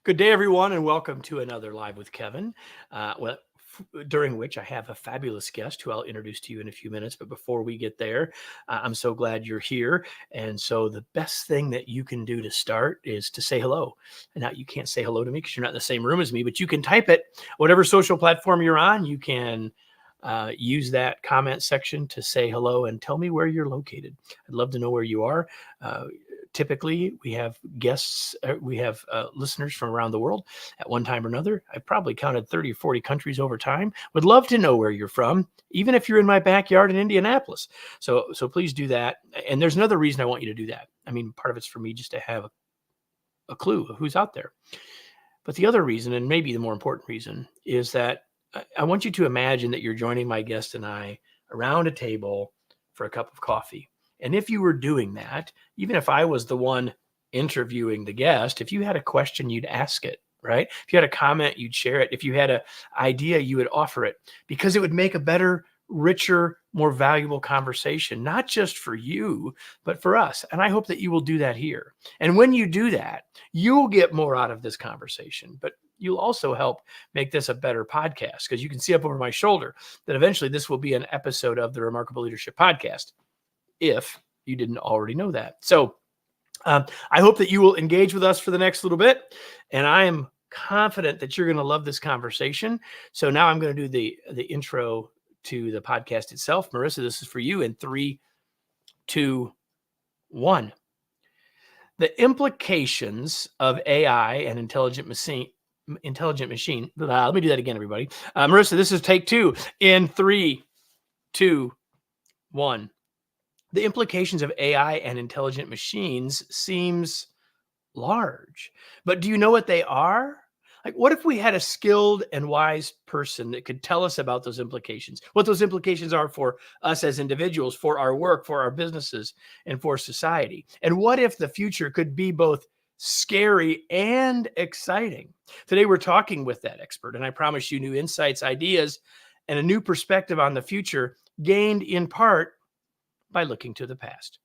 Good day, everyone, and welcome to another Live with Kevin, during which I have a fabulous guest who I'll introduce to you in a few minutes. But before we get there, I'm so glad you're here. And so the best thing that you can do to start is to say hello. And now you can't say hello to me because you're not in the same room as me, but you can type it. Whatever social platform you're on, you can use that comment section to say hello and tell me where you're located. I'd love to know where you are. Typically, we have guests, we have listeners from around the world at one time or another. I probably counted 30 or 40 countries over time. Would love to know where you're from, even if you're in my backyard in Indianapolis. So please do that. And there's another reason I want you to do that. I mean, part of it's for me just to have a clue of who's out there. But the other reason, and maybe the more important reason, is that I want you to imagine that you're joining my guest and I around a table for a cup of coffee. And if you were doing that, even if I was the one interviewing the guest, if you had a question, you'd ask it, right? If you had a comment, you'd share it. If you had an idea, you would offer it, because it would make a better, richer, more valuable conversation, not just for you, but for us. And I hope that you will do that here. And when you do that, you'll get more out of this conversation, but you'll also help make this a better podcast, because you can see up over my shoulder that eventually this will be an episode of the Remarkable Leadership Podcast, if you didn't already know that. So I hope that you will engage with us for the next little bit. And I am confident that you're going to love this conversation. So now I'm going to do the intro to the podcast itself. Marissa, this is for you in 3, 2, 1. The implications of AI and intelligent machine. Let me do that again, everybody. Marissa, this is take 2 in 3, 2, 1. The implications of AI and intelligent machines seems large, but do you know what they are? Like, what if we had a skilled and wise person that could tell us about those implications, what those implications are for us as individuals, for our work, for our businesses, and for society? And what if the future could be both scary and exciting? Today, we're talking with that expert, and I promise you new insights, ideas, and a new perspective on the future, gained in part by looking to the past.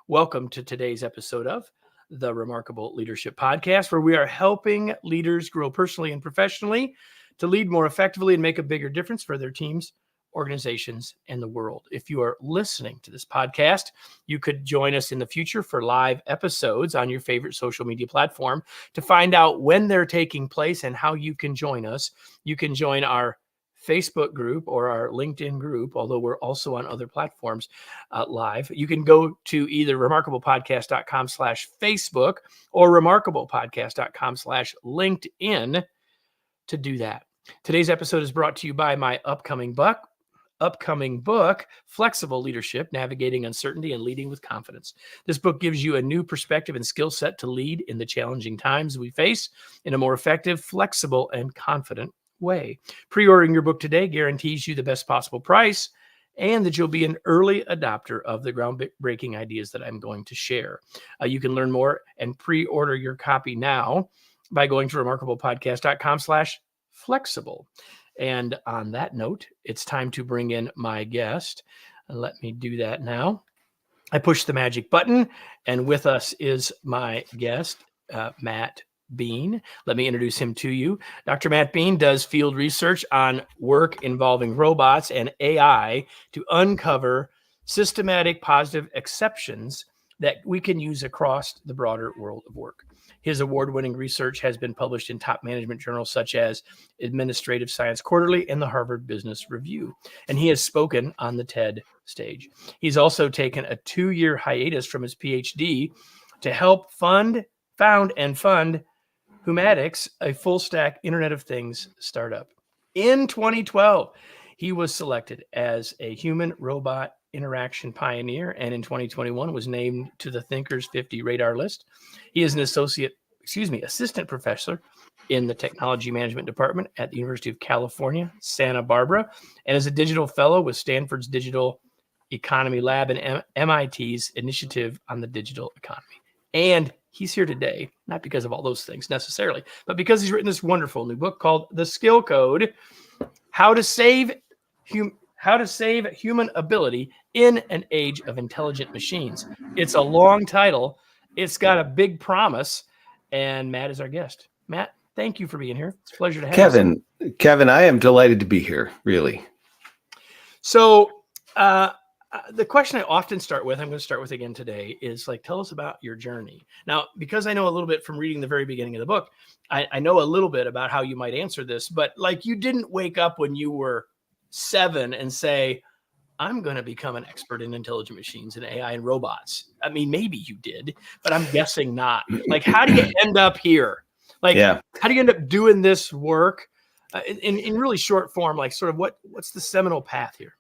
Welcome to today's episode of the Remarkable Leadership Podcast, where we are helping leaders grow personally and professionally to lead more effectively and make a bigger difference for their teams, organizations, and the world. If you are listening to this podcast, you could join us in the future for live episodes on your favorite social media platform. To find out when they're taking place and how you can join us, you can join our Facebook group or our LinkedIn group, although we're also on other platforms live. You can go to either remarkablepodcast.com/Facebook or remarkablepodcast.com/LinkedIn to do that. Today's episode is brought to you by my upcoming book, Flexible Leadership, Navigating Uncertainty and Leading with Confidence. This book gives you a new perspective and skill set to lead in the challenging times we face in a more effective, flexible, and confident way. Pre-ordering your book today guarantees you the best possible price and that you'll be an early adopter of the groundbreaking ideas that I'm going to share. You can learn more and pre-order your copy now by going to remarkablepodcast.com/flexible. And on that note, it's time to bring in my guest. Let me do that now. I push the magic button, and with us is my guest, Matt Beane. Let me introduce him to you. Dr. Matt Beane does field research on work involving robots and AI to uncover systematic positive exceptions that we can use across the broader world of work. His award-winning research has been published in top management journals such as Administrative Science Quarterly and the Harvard Business Review, and he has spoken on the TED stage. He's also taken a 2-year hiatus from his PhD to help found Humatics, a full-stack Internet of Things startup. In 2012, he was selected as a human-robot interaction pioneer, and in 2021 was named to the Thinkers 50 radar list. He is an assistant professor in the Technology Management Department at the University of California, Santa Barbara, and is a digital fellow with Stanford's Digital Economy Lab and MIT's Initiative on the Digital Economy. And he's here today, not because of all those things necessarily, but because he's written this wonderful new book called The Skill Code, How to Save Human Ability in an Age of Intelligent Machines. It's a long title. It's got a big promise. And Matt is our guest. Matt, Thank you for being here. It's a pleasure to have you. Kevin, I am delighted to be here, really. So, the question I often start with, I'm going to start with again today, is like, tell us about your journey. Now, because I know a little bit from reading the very beginning of the book, I know a little bit about how you might answer this, but like, you didn't wake up when you were 7 and say, I'm going to become an expert in intelligent machines and AI and robots. I mean, maybe you did, but I'm guessing not. Like, how do you end up here? Like, how do you end up doing this work in really short form? Like, sort of what's the seminal path here?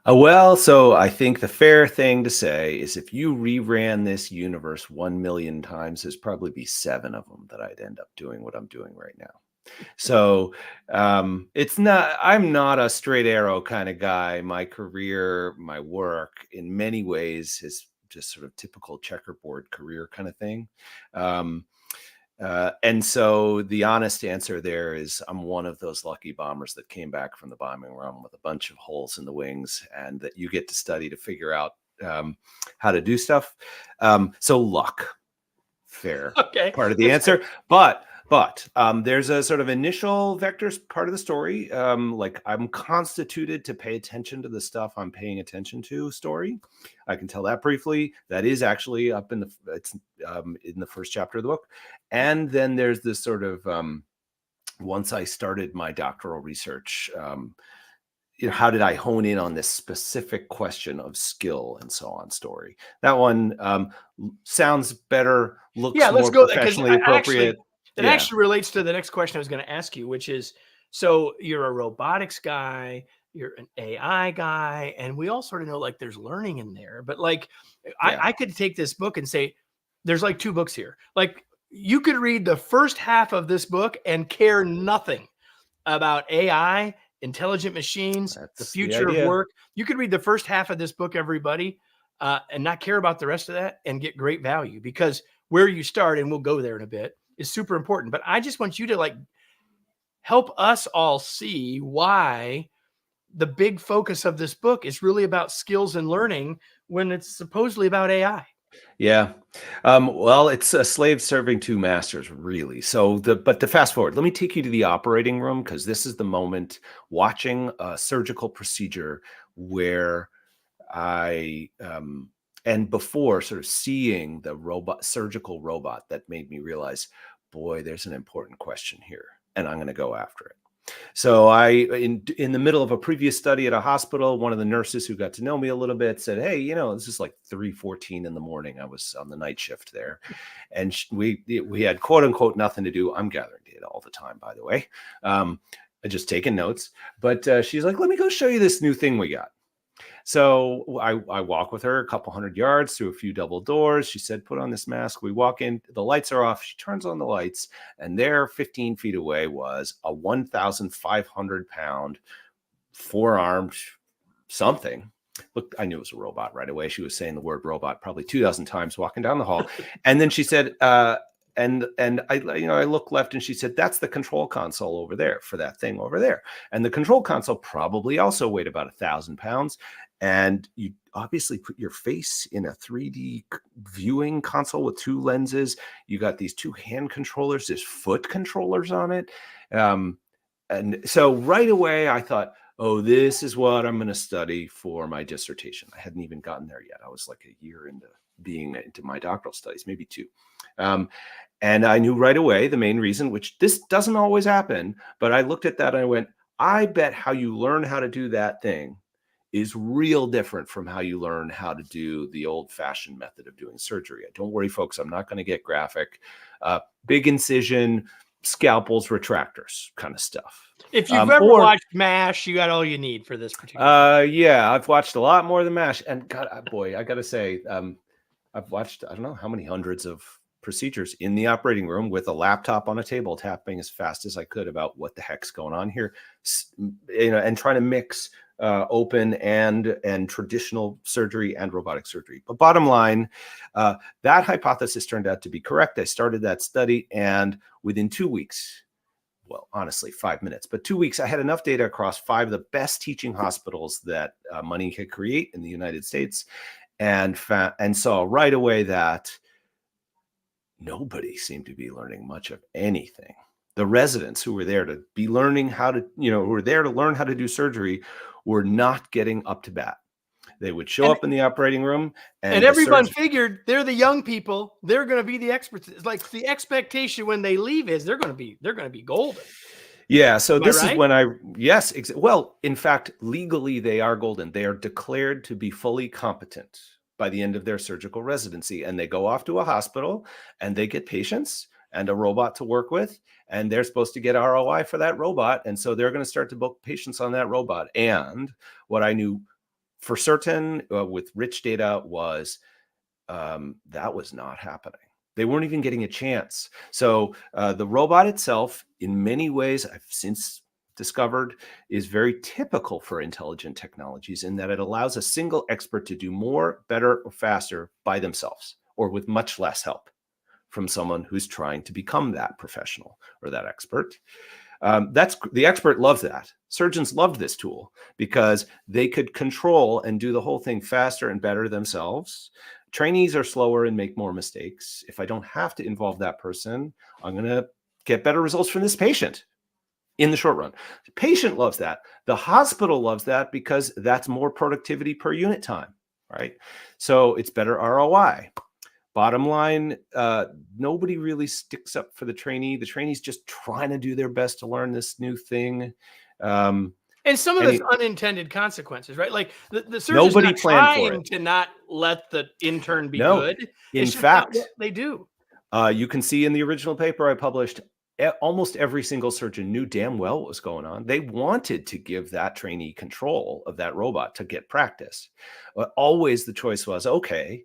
Well, so I think the fair thing to say is if you reran this universe 1 million times, there's probably be 7 of them that I'd end up doing what I'm doing right now. So I'm not a straight arrow kind of guy. My career, my work in many ways is just sort of typical checkerboard career kind of thing. And so the honest answer there is I'm one of those lucky bombers that came back from the bombing run with a bunch of holes in the wings and that you get to study to figure out how to do stuff. So luck, fair part of the answer. But there's a sort of initial vectors part of the story. Like I'm constituted to pay attention to the stuff I'm paying attention to story. I can tell that briefly. That is actually up in the first chapter of the book. And then there's this sort of, once I started my doctoral research, how did I hone in on this specific question of skill and so on story? That one sounds better, looks more professionally appropriate. It actually relates to the next question I was going to ask you, which is, so you're a robotics guy, you're an AI guy, and we all sort of know like there's learning in there, but like I could take this book and say, there's like 2 books here. Like you could read the first half of this book and care nothing about AI, intelligent machines, the future of work. You could read the first half of this book, everybody, and not care about the rest of that and get great value, because where you start, and we'll go there in a bit, is super important. But I just want you to like help us all see why the big focus of this book is really about skills and learning when it's supposedly about AI. Yeah. Well, it's a slave serving 2 masters, really. But to fast forward, let me take you to the operating room, because this is the moment watching a surgical procedure where and before sort of seeing the surgical robot, that made me realize, boy, there's an important question here, and I'm going to go after it. So in the middle of a previous study at a hospital, one of the nurses who got to know me a little bit said, hey, this is like 3:14 in the morning. I was on the night shift there, and we had quote unquote nothing to do. I'm gathering data all the time, by the way. I just taking notes, but she's like, let me go show you this new thing we got. So I walk with her a couple hundred yards through a few double doors. She said, put on this mask. We walk in, the lights are off. She turns on the lights, and there 15 feet away was a 1,500 pound 4-armed something. Look, I knew it was a robot right away. She was saying the word robot probably 2,000 times walking down the hall. And then she said, and I looked left, and she said, that's the control console over there for that thing over there. And the control console probably also weighed about 1,000 pounds. And you obviously put your face in a 3D viewing console with 2 lenses. You got these 2 hand controllers, there's foot controllers on it. And so right away I thought, oh, this is what I'm going to study for my dissertation. I hadn't even gotten there yet. I was like a year into my doctoral studies, maybe 2. And I knew right away the main reason, which this doesn't always happen, but I looked at that and I went, I bet how you learn how to do that thing is real different from how you learn how to do the old-fashioned method of doing surgery. Don't worry, folks, I'm not going to get graphic. Big incision, scalpels, retractors kind of stuff. If you've ever watched MASH, you got all you need for this particular. Yeah, I've watched a lot more than MASH. And God, boy, I got to say, I've watched, I don't know how many hundreds of procedures in the operating room with a laptop on a table, tapping as fast as I could about what the heck's going on here, and trying to mix open and traditional surgery and robotic surgery. But bottom line, that hypothesis turned out to be correct. I started that study, and within 2 weeks, well, honestly, 5 minutes, but 2 weeks, I had enough data across 5 of the best teaching hospitals that money could create in the United States, and saw right away that nobody seemed to be learning much of anything The residents who were there to be learning how to, who were there to learn how to do surgery were not getting up to bat. They would show And up in the operating room and and the everyone surgeon. figured they're the young people. They're going to be the experts. It's like the expectation when they leave is they're going to be golden. Yeah. So Am I this is right? when yes. Well, in fact, legally, they are golden. They are declared to be fully competent by the end of their surgical residency. And they go off to a hospital and they get patients and a robot to work with. And they're supposed to get ROI for that robot. And so they're going to start to book patients on that robot. And what I knew for certain with rich data was that was not happening. They weren't even getting a chance. So the robot itself, in many ways, I've since discovered, is very typical for intelligent technologies in that it allows a single expert to do more, better, or faster by themselves, or with much less help from someone who's trying to become that professional or that expert. That's the expert loves that. Surgeons loved this tool because they could control and do the whole thing faster and better themselves. Trainees are slower and make more mistakes. If I don't have to involve that person, I'm going to get better results from this patient in the short run. The patient loves that. The hospital loves that because that's more productivity per unit time, right? So it's better ROI. Bottom line, nobody really sticks up for the trainee. The trainee's just trying to do their best to learn this new thing. And some of those unintended consequences, right? Like the surgeon's nobody not planned for trying it. to not let the intern be No, good. in It's just not fact, what they do. you can see in the original paper I published, almost every single surgeon knew damn well what was going on. They wanted to give that trainee control of that robot to get practice. But always the choice was, okay,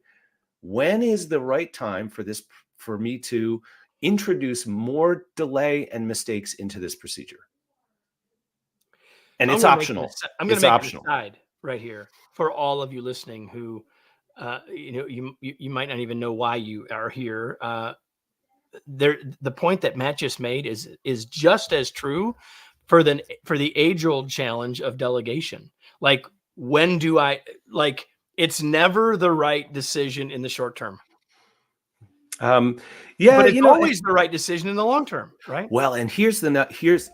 when is the right time for me to introduce more delay and mistakes into this procedure? And it's optional. I'm going It's to make an optional. aside right here for all of you listening who, you might not even know why you are here. The point that Matt just made is just as true for the age-old challenge of delegation. Like, when do I like? It's never the right decision in the short term. Yeah, But it's always the right decision in the long term, right? Well, and here's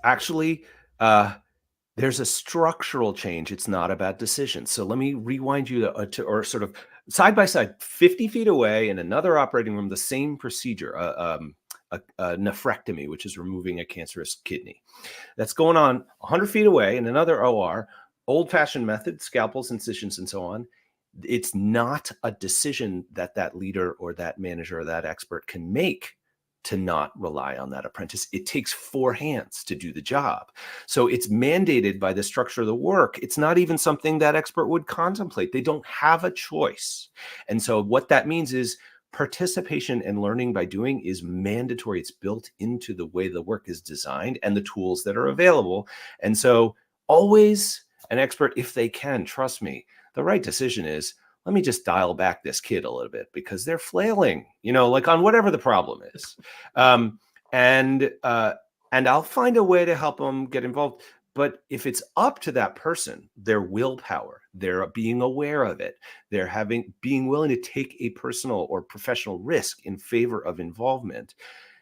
actually there's a structural change. It's not about decisions. So let me rewind you or sort of side by side, 50 feet away in another operating room, the same procedure, a nephrectomy, which is removing a cancerous kidney. That's going on 100 feet away in another OR, old-fashioned method, scalpels, incisions, and so on. It's not a decision that leader or that manager or that expert can make to not rely on that apprentice. It takes 4 hands to do the job. So it's mandated by the structure of the work. It's not even something that expert would contemplate. They don't have a choice. And so what that means is participation and learning by doing is mandatory. It's built into the way the work is designed and the tools that are available. And so always an expert, if they can, trust me, the right decision is, let me just dial back this kid a little bit because they're flailing, like on whatever the problem is. And I'll find a way to help them get involved. But if it's up to that person, their willpower, they're being aware of it, they're being willing to take a personal or professional risk in favor of involvement,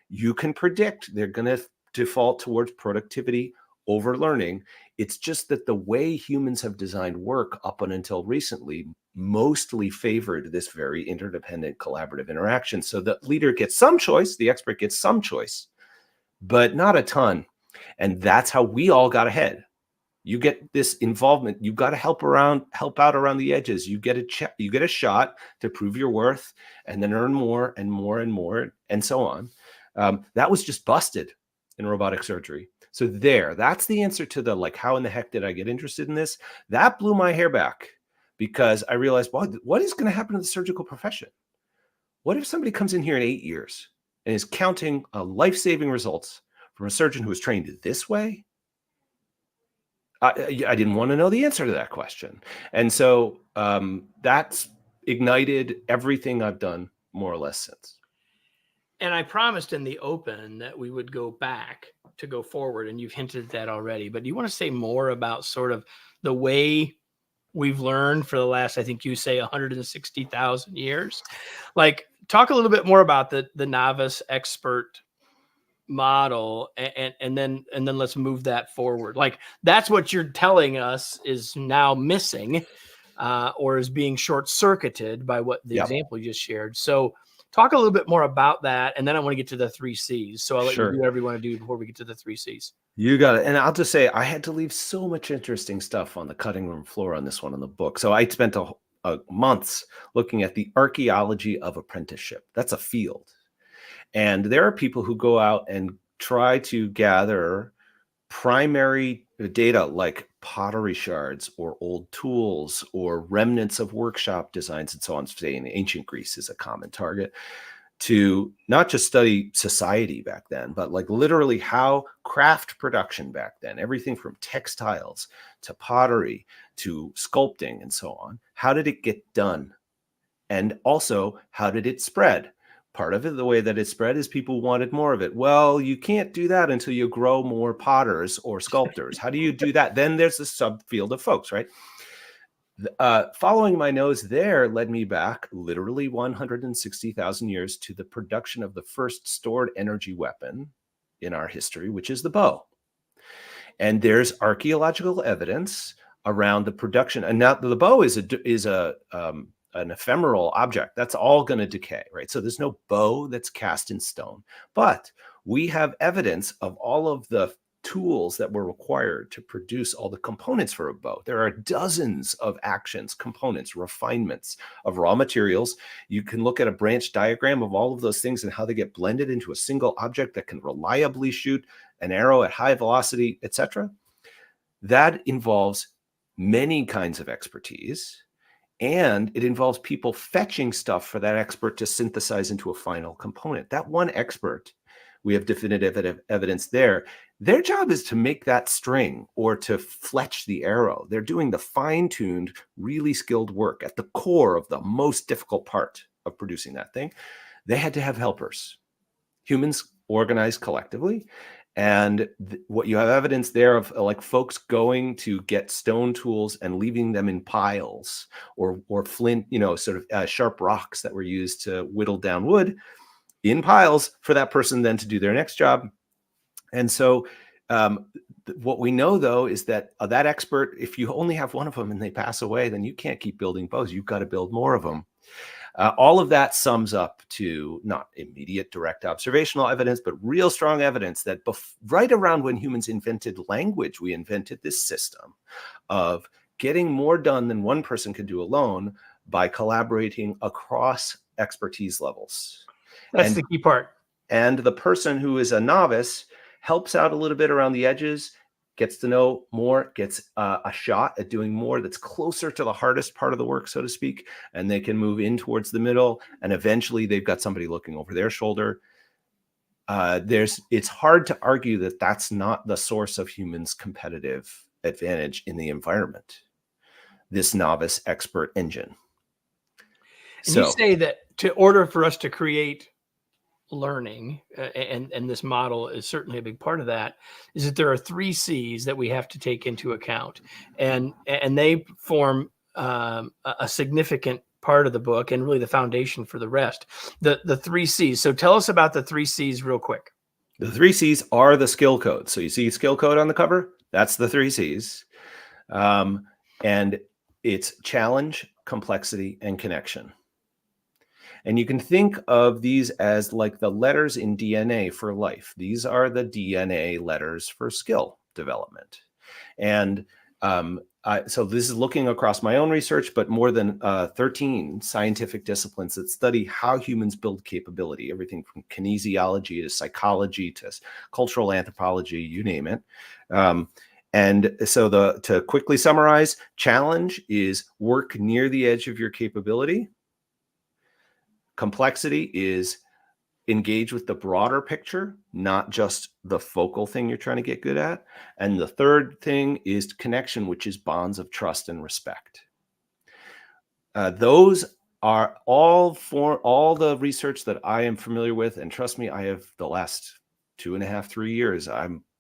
you can predict they're going to default towards productivity over learning. It's just that the way humans have designed work up until recently mostly favored this very interdependent collaborative interaction. So the leader gets some choice, the expert gets some choice, but not a ton. And that's how we all got ahead. You get this involvement. You've got to help out around the edges. You get a shot to prove your worth and then earn more and more and more and so on. That was just busted in robotic surgery. So that's the answer to the, how in the heck did I get interested in this? That blew my hair back because I realized, what is going to happen to the surgical profession? What if somebody comes in here in 8 years and is counting life-saving results from a surgeon who was trained this way? I didn't want to know the answer to that question. And so that's ignited everything I've done more or less since. And I promised in the open that we would go back to go forward, and you've hinted at that already. But do you want to say more about sort of the way we've learned for the last, I think you say 160,000 years? Like, talk a little bit more about the novice expert model, and then let's move that forward. Like, that's what you're telling us is now missing, or is being short-circuited by what the Yep. example you just shared. So talk a little bit more about that, and then I want to get to the 3 C's. So I'll let you do Sure. whatever you want to do before we get to the 3 C's. You got it. And I'll just say I had to leave so much interesting stuff on the cutting room floor on this one in the book. So I spent a months looking at the archaeology of apprenticeship. That's a field. And there are people who go out and try to gather primary data like pottery shards or old tools or remnants of workshop designs and so on. Say in ancient Greece is a common target, to not just study society back then, but like literally how craft production back then, everything from textiles to pottery to sculpting and so on, how did it get done? And also, how did it spread? Part of it, the way that it spread, is people wanted more of it. Well, you can't do that until you grow more potters or sculptors. How do you do that? Then there's the subfield of folks, right? Following my nose there led me back literally 160,000 years to the production of the first stored energy weapon in our history, which is the bow. And there's archaeological evidence around the production. And now the bow is an ephemeral object. That's all going to decay, right? So there's no bow that's cast in stone. But we have evidence of all of the tools that were required to produce all the components for a bow. There are dozens of actions, components, refinements of raw materials. You can look at a branch diagram of all of those things and how they get blended into a single object that can reliably shoot an arrow at high velocity, etc. That involves many kinds of expertise, and it involves people fetching stuff for that expert to synthesize into a final component. That one expert, we have definitive evidence there. Their job is to make that string or to fletch the arrow. They're doing the fine-tuned, really skilled work at the core of the most difficult part of producing that thing. They had to have helpers. Humans organized collectively. And what you have evidence there of like folks going to get stone tools and leaving them in piles, or flint, sort of sharp rocks that were used to whittle down wood in piles for that person then to do their next job. And so what we know, though, is that that expert, if you only have one of them and they pass away, then you can't keep building bows. You've got to build more of them. All of that sums up to not immediate direct observational evidence, but real strong evidence that right around when humans invented language, we invented this system of getting more done than one person could do alone by collaborating across expertise levels. That's the key part. And the person who is a novice helps out a little bit around the edges, gets to know more, gets a shot at doing more that's closer to the hardest part of the work, so to speak, and they can move in towards the middle, and eventually they've got somebody looking over their shoulder. It's hard to argue that that's not the source of humans' competitive advantage in the environment, this novice expert engine. And you say that in order for us to create learning, and this model is certainly a big part of that, is that there are 3 C's that we have to take into account, and they form a significant part of the book and really the foundation for the rest. The 3 C's. So tell us about the 3 C's real quick. The 3 C's are the skill code. So you see skill code on the cover? That's the 3 C's. And it's challenge, complexity, and connection. And you can think of these as like the letters in DNA for life. These are the DNA letters for skill development. And so this is looking across my own research, but more than 13 scientific disciplines that study how humans build capability, everything from kinesiology to psychology to cultural anthropology, you name it. And so to quickly summarize, challenge is work near the edge of your capability. Complexity is engage with the broader picture, not just the focal thing you're trying to get good at. And the third thing is connection, which is bonds of trust and respect. Those are all the research that I am familiar with. And trust me, I have the last 2.5, 3 years,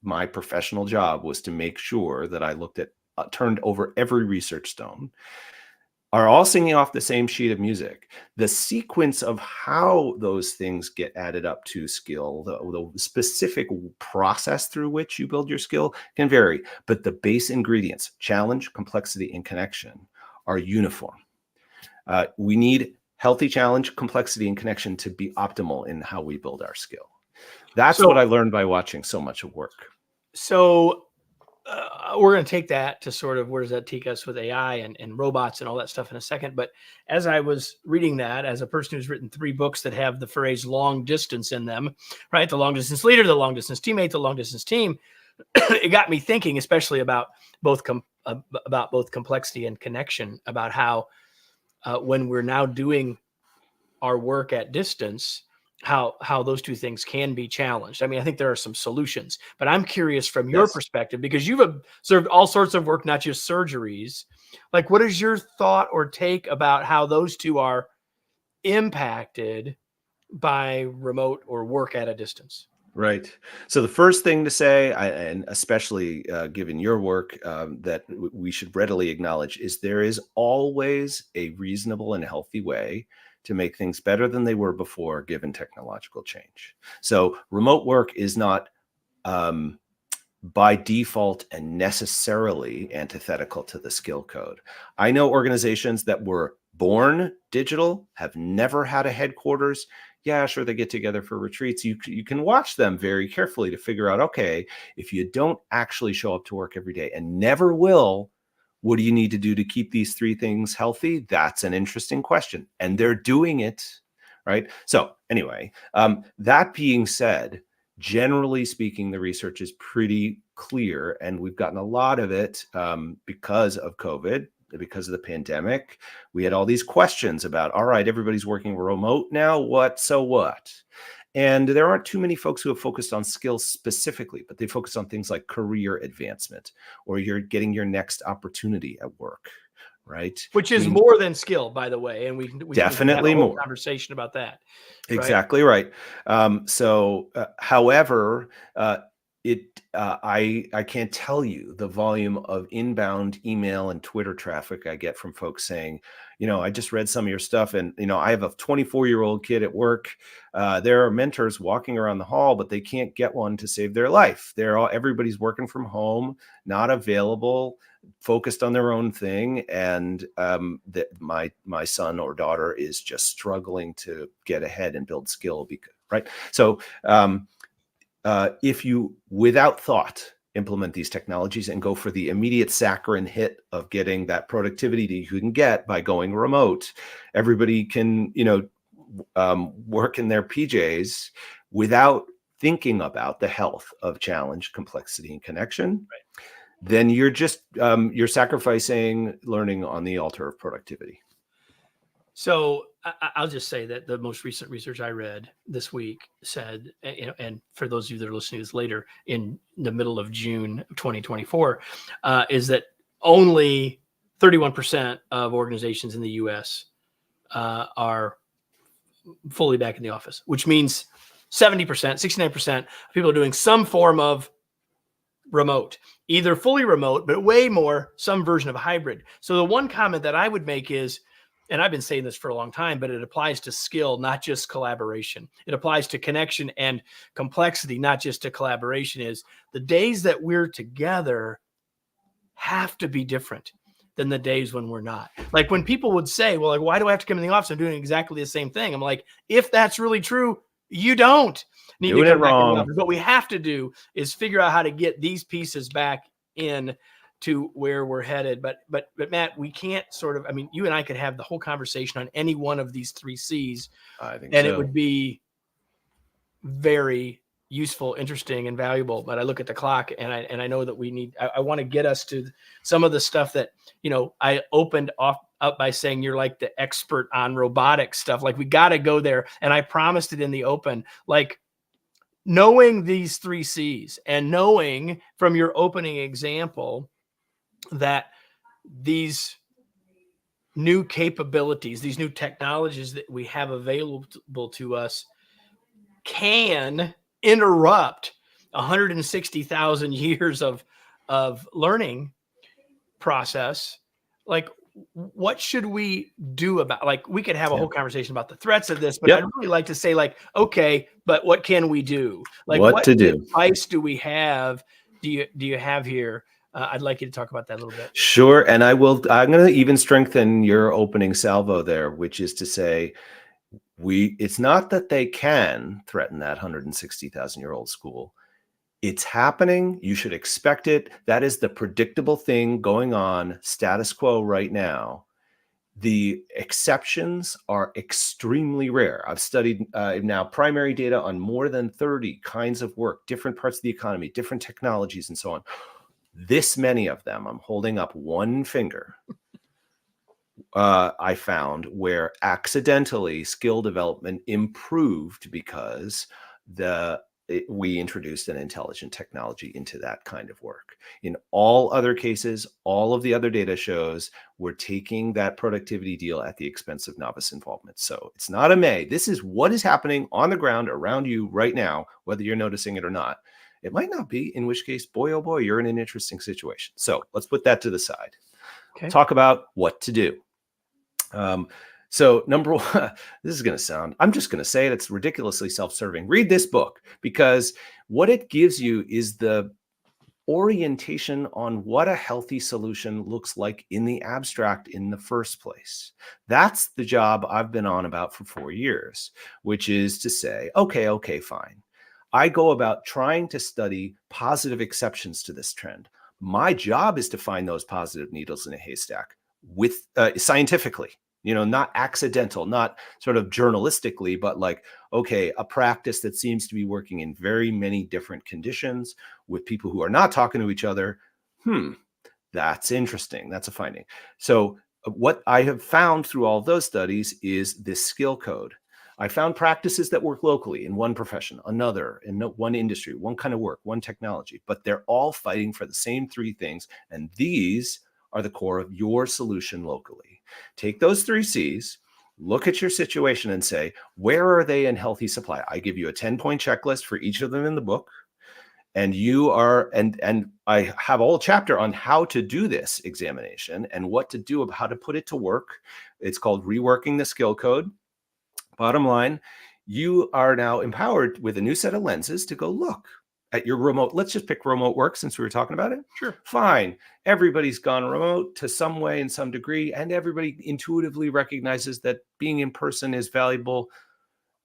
my professional job was to make sure that I looked at, turned over every research stone. are all singing off the same sheet of music. The sequence of how those things get added up to skill, the specific process through which you build your skill can vary, but the base ingredients, challenge, complexity, and connection, are uniform. We need healthy challenge, complexity, and connection to be optimal in how we build our skill. That's what I learned by watching so much of work. So we're going to take that to sort of where does that take us with AI and robots and all that stuff in a second. But as I was reading that, as a person who's written 3 books that have the phrase long distance in them, right? The long distance leader, the long distance teammate, the long distance team, it got me thinking, especially about both complexity and connection, about how when we're now doing our work at distance, how those two things can be challenged. I mean, I think there are some solutions, but I'm curious from your perspective, because you've observed all sorts of work, not just surgeries. Like, what is your thought or take about how those two are impacted by remote or work at a distance? Right. So the first thing to say, and especially given your work, that we should readily acknowledge is there is always a reasonable and healthy way to make things better than they were before, given technological change. So remote work is not by default and necessarily antithetical to the skill code. I know organizations that were born digital, have never had a headquarters. Yeah, sure, they get together for retreats. You can watch them very carefully to figure out, okay, if you don't actually show up to work every day and never will, what do you need to do to keep these 3 things healthy? That's an interesting question. And they're doing it, right? So anyway, that being said, generally speaking, the research is pretty clear, and we've gotten a lot of it because of COVID, because of the pandemic. We had all these questions about, all right, everybody's working remote now, what? So what? And there aren't too many folks who have focused on skills specifically, but they focus on things like career advancement, or you're getting your next opportunity at work, right? Which is more than skill, by the way. And we definitely have a whole more conversation about that. Exactly right. However, I can't tell you the volume of inbound email and Twitter traffic I get from folks saying, I just read some of your stuff, and I have a 24-year-old kid at work. There are mentors walking around the hall, but they can't get one to save their life. Everybody's working from home, not available, focused on their own thing, and my son or daughter is just struggling to get ahead and build skill, right? So if you, without thought, implement these technologies and go for the immediate saccharine hit of getting that productivity that you can get by going remote, everybody can work in their PJs without thinking about the health of challenge, complexity, and connection. Right. Then you're just you're sacrificing learning on the altar of productivity. So I'll just say that the most recent research I read this week said, and for those of you that are listening to this later, in the middle of June of 2024, is that only 31% of organizations in the U.S. Are fully back in the office, which means 70%, 69% of people are doing some form of remote, either fully remote, but way more some version of a hybrid. So the one comment that I would make is, and I've been saying this for a long time, but it applies to skill, not just collaboration. It applies to connection and complexity, not just to collaboration, is the days that we're together have to be different than the days when we're not. Like when people would say, well, like, why do I have to come in the office? I'm doing exactly the same thing. I'm like, if that's really true, you don't need to come back in the office. What we have to do is figure out how to get these pieces back in to where we're headed. But Matt, we can't you and I could have the whole conversation on any one of these 3 C's. I think and so. It would be very useful, interesting, and valuable. But I look at the clock and I know that I want to get us to some of the stuff that, I opened up by saying you're like the expert on robotics stuff. Like we got to go there. And I promised it in the open, like knowing these 3 C's and knowing from your opening example that these new capabilities, these new technologies that we have available to us can interrupt 160,000 years of learning process. Like, what should we do about, like, we could have a Yeah. whole conversation about the threats of this, but I'd Yep. really like to say, like, okay, but what can we do? Like, What what to do. advice do we have? Do you have here? I'd like you to talk about that a little bit. Sure. And I'm going to even strengthen your opening salvo there, which is to say, it's not that they can threaten that 160,000-year-old school. It's happening. You should expect it. That is the predictable thing going on, status quo right now. The exceptions are extremely rare. I've studied now primary data on more than 30 kinds of work, different parts of the economy, different technologies, and so on. This many of them, I'm holding up one finger, I found where accidentally skill development improved because we introduced an intelligent technology into that kind of work. In all other cases, all of the other data shows we're taking that productivity deal at the expense of novice involvement. So it's not a may. This is what is happening on the ground around you right now, whether you're noticing it or not. It might not be, in which case, boy, oh boy, you're in an interesting situation. So let's put that to the side. Okay. Talk about what to do. So number one, this is going to sound, I'm just going to say it, it's ridiculously self-serving. Read this book, because what it gives you is the orientation on what a healthy solution looks like in the abstract in the first place. That's the job I've been on about for 4 years, which is to say, okay, fine. I go about trying to study positive exceptions to this trend. My job is to find those positive needles in a haystack with scientifically, not accidental, not sort of journalistically, but like, okay, a practice that seems to be working in very many different conditions with people who are not talking to each other. That's interesting. That's a finding. So what I have found through all those studies is this skill code. I found practices that work locally in one profession, another, in one industry, one kind of work, one technology, but they're all fighting for the same 3 things. And these are the core of your solution locally. Take those 3 C's, look at your situation and say, where are they in healthy supply? I give you a 10-point checklist for each of them in the book. And you are, and I have a whole chapter on how to do this examination and what to do, how to put it to work. It's called Reworking the Skill Code. Bottom line, you are now empowered with a new set of lenses to go look at your remote. Let's just pick remote work since we were talking about it. Sure. Fine. Everybody's gone remote to some way in some degree, and everybody intuitively recognizes that being in person is valuable.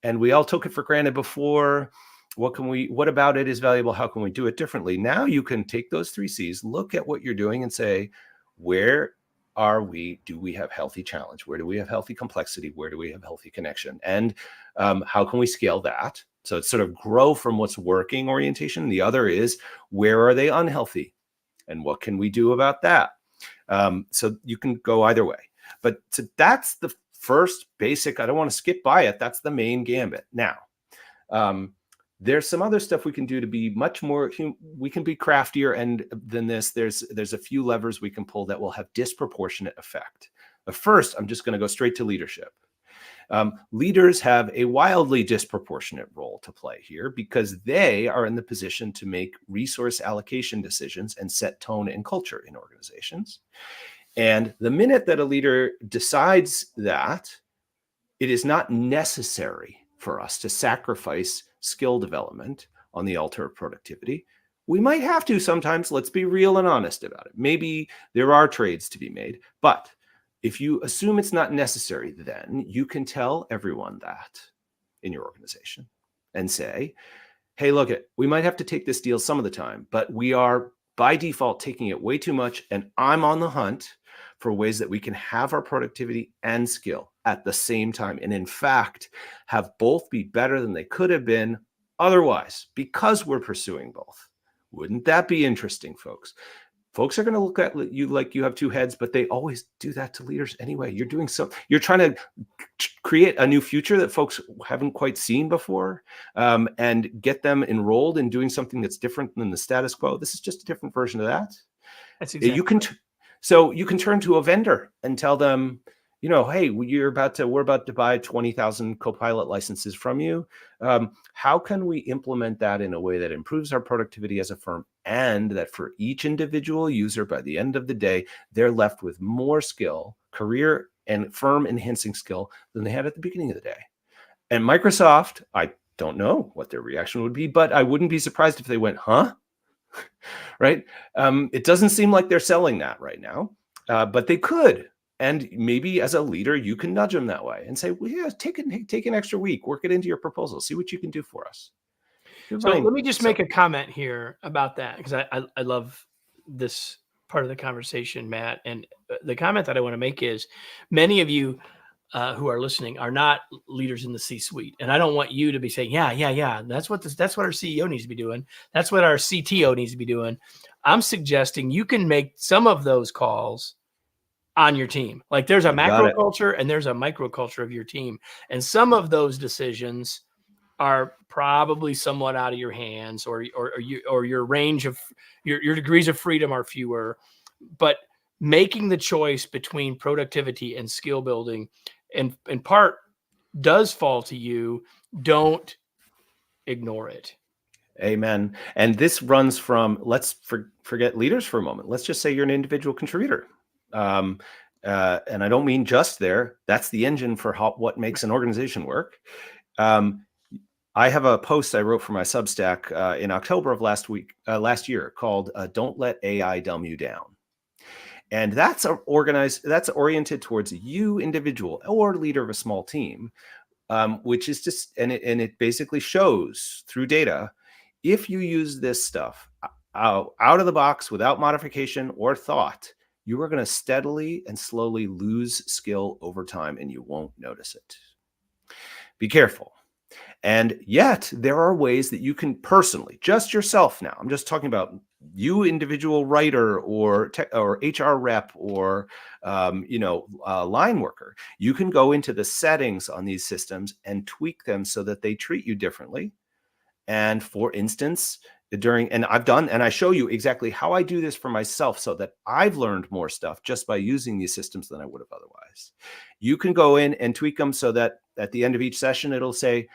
And we all took it for granted before. What about it is valuable? How can we do it differently? Now you can take those 3 C's, look at what you're doing and say, where are we? Do we have healthy challenge? Where do we have healthy complexity? Where do we have healthy connection? And how can we scale that? So it's sort of grow from what's working orientation. The other is, where are they unhealthy? And what can we do about that? So you can go either way. But that's the first basic, I don't want to skip by it. That's the main gambit. Now, there's some other stuff we can do to be much more, we can be craftier than this. There's a few levers we can pull that will have disproportionate effect. But first, I'm just going to go straight to leadership. Leaders have a wildly disproportionate role to play here because they are in the position to make resource allocation decisions and set tone and culture in organizations. And the minute that a leader decides that, it is not necessary for us to sacrifice skill development on the altar of productivity. We might have to sometimes. Let's be real and honest about it. Maybe there are trades to be made, but if you assume it's not necessary, then you can tell everyone that in your organization and say, hey, look, we might have to take this deal some of the time, but we are by default taking it way too much, and I'm on the hunt for ways that we can have our productivity and skill at the same time. And in fact, have both be better than they could have been otherwise, because we're pursuing both. Wouldn't that be interesting, folks? Folks are going to look at you like you have 2 heads, but they always do that to leaders anyway. You're trying to create a new future that folks haven't quite seen before, and get them enrolled in doing something that's different than the status quo. This is just a different version of that. That's exactly So you can turn to a vendor and tell them, hey, we're about to buy 20,000 Copilot licenses from you. How can we implement that in a way that improves our productivity as a firm, and that for each individual user, by the end of the day, they're left with more skill, career and firm enhancing skill than they had at the beginning of the day? And Microsoft, I don't know what their reaction would be, but I wouldn't be surprised if they went, huh? Right? It doesn't seem like they're selling that right now, but they could. And maybe as a leader, you can nudge them that way and say, well, yeah, take an extra week, work it into your proposal, see what you can do for us. So let me just make a comment here about that, because I love this part of the conversation, Matt. And the comment that I want to make is, many of you who are listening are not leaders in the C-suite, and I don't want you to be saying, yeah, that's what our CEO needs to be doing. That's what our CTO needs to be doing. I'm suggesting you can make some of those calls on your team. Like, there's a macro culture and there's a micro culture of your team, and some of those decisions are probably somewhat out of your hands, or your range of your degrees of freedom are fewer. But making the choice between productivity and skill building, and in part, does fall to you. Don't ignore it. Amen. And this runs from, let's forget leaders for a moment. Let's just say you're an individual contributor. And I don't mean just there. That's the engine for what makes an organization work. I have a post I wrote for my Substack in October of last year called "Don't Let AI Dumb You Down," and that's oriented towards you, individual or leader of a small team, which is just, and it basically shows through data, if you use this stuff out of the box without modification or thought, you are going to steadily and slowly lose skill over time, and you won't notice it. Be careful. And yet there are ways that you can personally, just yourself now, I'm just talking about you, individual writer or HR rep or, line worker, you can go into the settings on these systems and tweak them so that they treat you differently. And for instance, and I show you exactly how I do this for myself, so that I've learned more stuff just by using these systems than I would have otherwise. You can go in and tweak them so that at the end of each session, it'll say,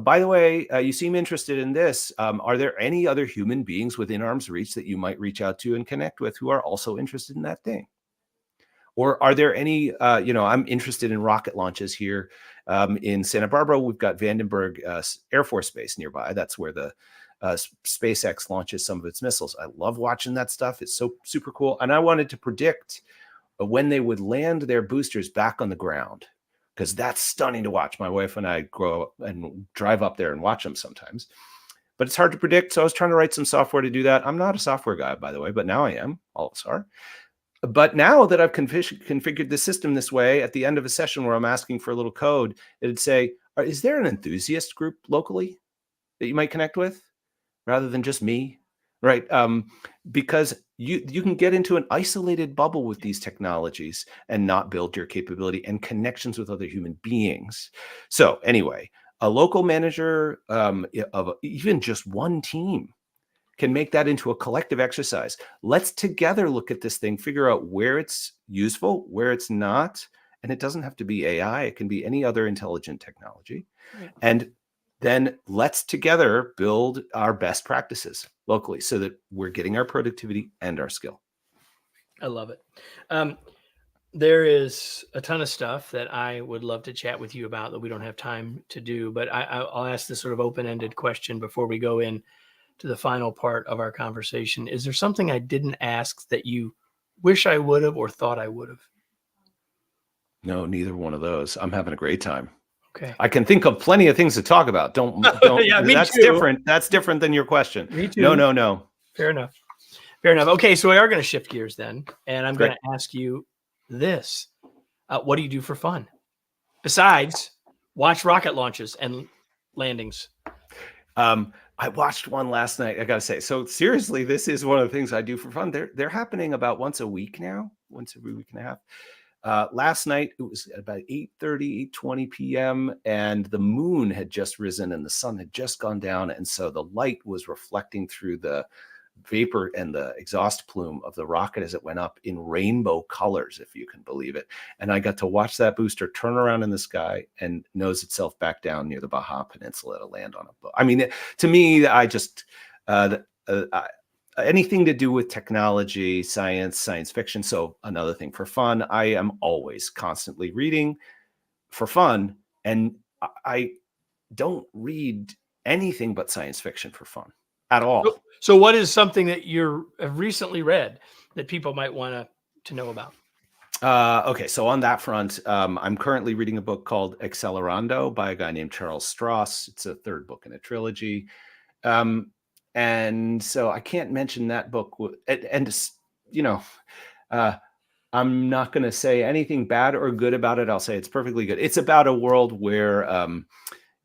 by the way, you seem interested in this. Are there any other human beings within arm's reach that you might reach out to and connect with who are also interested in that thing? Or are there any, I'm interested in rocket launches here in Santa Barbara. We've got Vandenberg Air Force Base nearby. That's where the SpaceX launches some of its missiles. I love watching that stuff. It's so super cool. And I wanted to predict when they would land their boosters back on the ground, because that's stunning to watch. My wife and I grow up and drive up there and watch them sometimes, but it's hard to predict. So I was trying to write some software to do that. I'm not a software guy, by the way, but now I am. All of us are. But now that I've configured the system this way, at the end of a session where I'm asking for a little code, it'd say, is there an enthusiast group locally that you might connect with rather than just me? Right. Because you can get into an isolated bubble with these technologies and not build your capability and connections with other human beings. So anyway, a local manager of even just one team can make that into a collective exercise. Let's together look at this thing, figure out where it's useful, where it's not. And it doesn't have to be AI. It can be any other intelligent technology. Right. And then let's together build our best practices locally so that we're getting our productivity and our skill. I love it. There is a ton of stuff that I would love to chat with you about that we don't have time to do, but I'll ask this sort of open-ended question before we go in to the final part of our conversation. Is there something I didn't ask that you wish I would have or thought I would have? No, neither one of those. I'm having a great time. Okay. I can think of plenty of things to talk about. Don't. Yeah, me that's too. different. That's different than your question. Me too. No. Fair enough. Okay, so we are going to shift gears then, and I'm going to ask you this: what do you do for fun besides watch rocket launches and landings? I watched one last night. I got to say, so seriously, this is one of the things I do for fun. They're happening about once a week now, once every week and a half. Last night, it was about 8:30, 8:20 p.m. and the moon had just risen and the sun had just gone down. And so the light was reflecting through the vapor and the exhaust plume of the rocket as it went up in rainbow colors, if you can believe it. And I got to watch that booster turn around in the sky and nose itself back down near the Baja Peninsula to land on a boat. I mean, to me, I just anything to do with technology, science fiction. So another thing for fun, I am always constantly reading for fun, and I don't read anything but science fiction for fun at all. So what is something that you have recently read that people might want to know about? Okay, so on that front, I'm currently reading a book called Accelerando by a guy named Charles Stross. It's a third book in a trilogy. And so I can't mention that book. I'm not going to say anything bad or good about it. I'll say it's perfectly good. It's about a world where,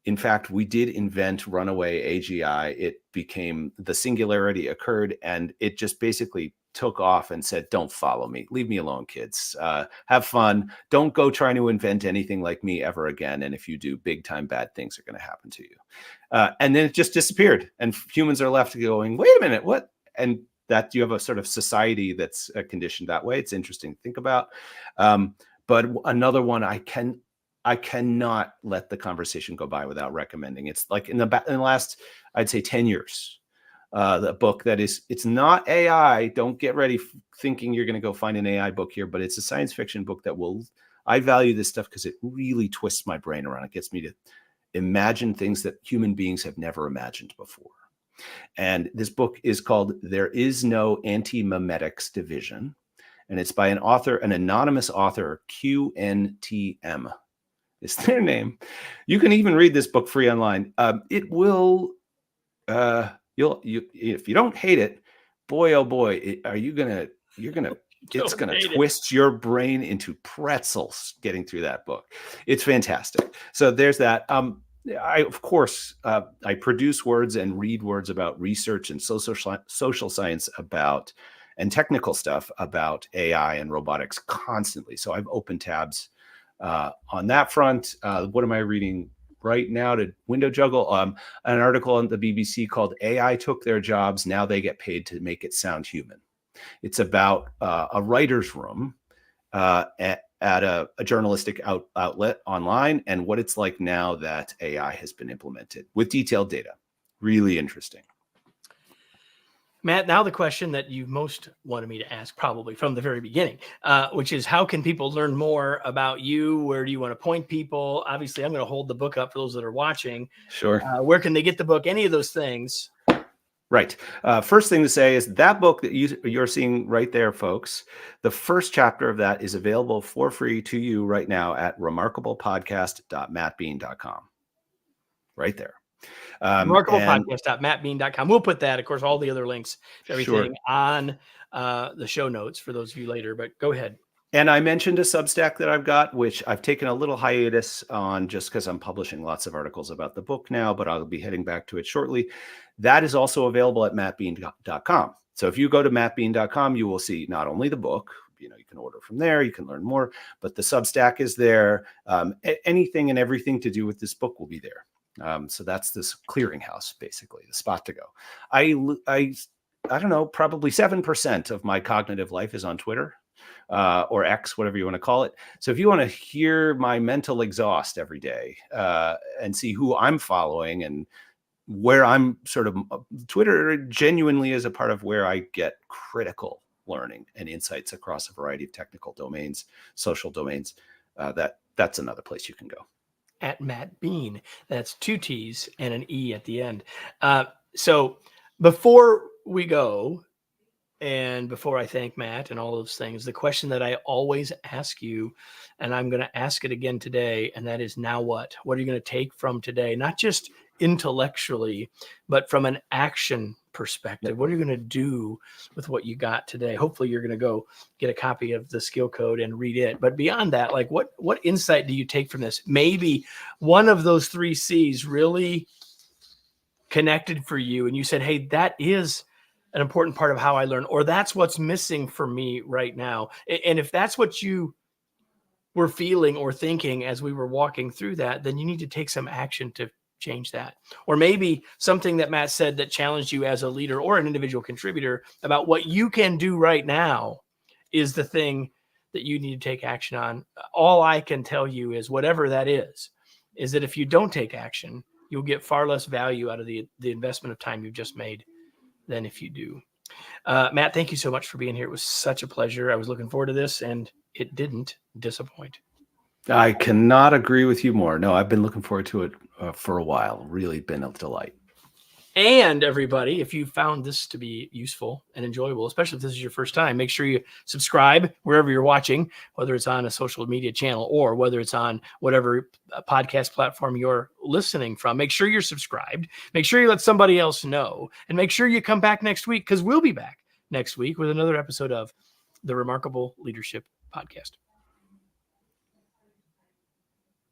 in fact, we did invent runaway AGI. It became, the singularity occurred, and it just basically took off and said, don't follow me. Leave me alone, kids. Have fun. Don't go trying to invent anything like me ever again. And if you do, big time bad things are going to happen to you. And then it just disappeared. And humans are left going, wait a minute, what? And that you have a sort of society that's conditioned that way. It's interesting to think about. But another one I cannot let the conversation go by without recommending. It's like in the last, I'd say 10 years, the book that is, it's not AI. Don't get ready thinking you're going to go find an AI book here, but it's a science fiction book that I value this stuff because it really twists my brain around. It gets me to imagine things that human beings have never imagined before. And this book is called There Is No Anti-Memetics Division. And it's by an anonymous author, QNTM is their name. You can even read this book free online. It will, if you don't hate it, boy, oh boy, it's going to twist your brain into pretzels getting through that book. It's fantastic. So there's that. Of course, I produce words and read words about research and social science and technical stuff about AI and robotics constantly. So I've opened tabs on that front. What am I reading right now to window juggle? An article on the BBC called AI Took Their Jobs. Now they get paid to make it sound human. It's about a writer's room at a journalistic outlet online and what it's like now that AI has been implemented with detailed data. Really interesting. Matt, now the question that you most wanted me to ask probably from the very beginning, which is how can people learn more about you? Where do you want to point people? Obviously, I'm going to hold the book up for those that are watching. Sure. Where can they get the book? Any of those things? Right. First thing to say is that book that you're seeing right there, folks, the first chapter of that is available for free to you right now at remarkablepodcast.mattbeane.com. Right there. Remarkablepodcast.mattbeane.com. We'll put that, of course, all the other links, everything on the show notes for those of you later, but go ahead. And I mentioned a Substack that I've got, which I've taken a little hiatus on just because I'm publishing lots of articles about the book now, but I'll be heading back to it shortly. That is also available at mattbeane.com. So if you go to mattbeane.com, you will see not only the book, you can order from there, you can learn more, but the Substack is there. Anything and everything to do with this book will be there. So that's this clearinghouse, basically, the spot to go. I don't know, probably 7% of my cognitive life is on Twitter. Or X, whatever you want to call it. So if you want to hear my mental exhaust every day and see who I'm following and where I'm sort of, Twitter genuinely is a part of where I get critical learning and insights across a variety of technical domains, social domains. That's another place you can go. At Matt Beane. That's 2 T's and an E at the end. So before we go, and before I thank Matt and all those things, the question that I always ask you, and I'm going to ask it again today, and that is, now what? What are you going to take from today? Not just intellectually, but from an action perspective. What are you going to do with what you got today? Hopefully you're going to go get a copy of the skill code and read it. But beyond that, like what insight do you take from this? Maybe one of those 3 C's really connected for you, and you said, hey, that is an important part of how I learn, or that's what's missing for me right now. And if that's what you were feeling or thinking as we were walking through that, then you need to take some action to change that. Or maybe something that Matt said that challenged you as a leader or an individual contributor about what you can do right now is the thing that you need to take action on. All I can tell you is whatever that is that if you don't take action, you'll get far less value out of the investment of time you've just made than if you do. Matt, thank you so much for being here. It was such a pleasure. I was looking forward to this, and it didn't disappoint. I cannot agree with you more. No, I've been looking forward to it for a while. Really been a delight. And everybody, if you found this to be useful and enjoyable, especially if this is your first time, make sure you subscribe wherever you're watching, whether it's on a social media channel or whether it's on whatever podcast platform you're listening from. Make sure you're subscribed. Make sure you let somebody else know, and make sure you come back next week, because we'll be back next week with another episode of the Remarkable Leadership Podcast.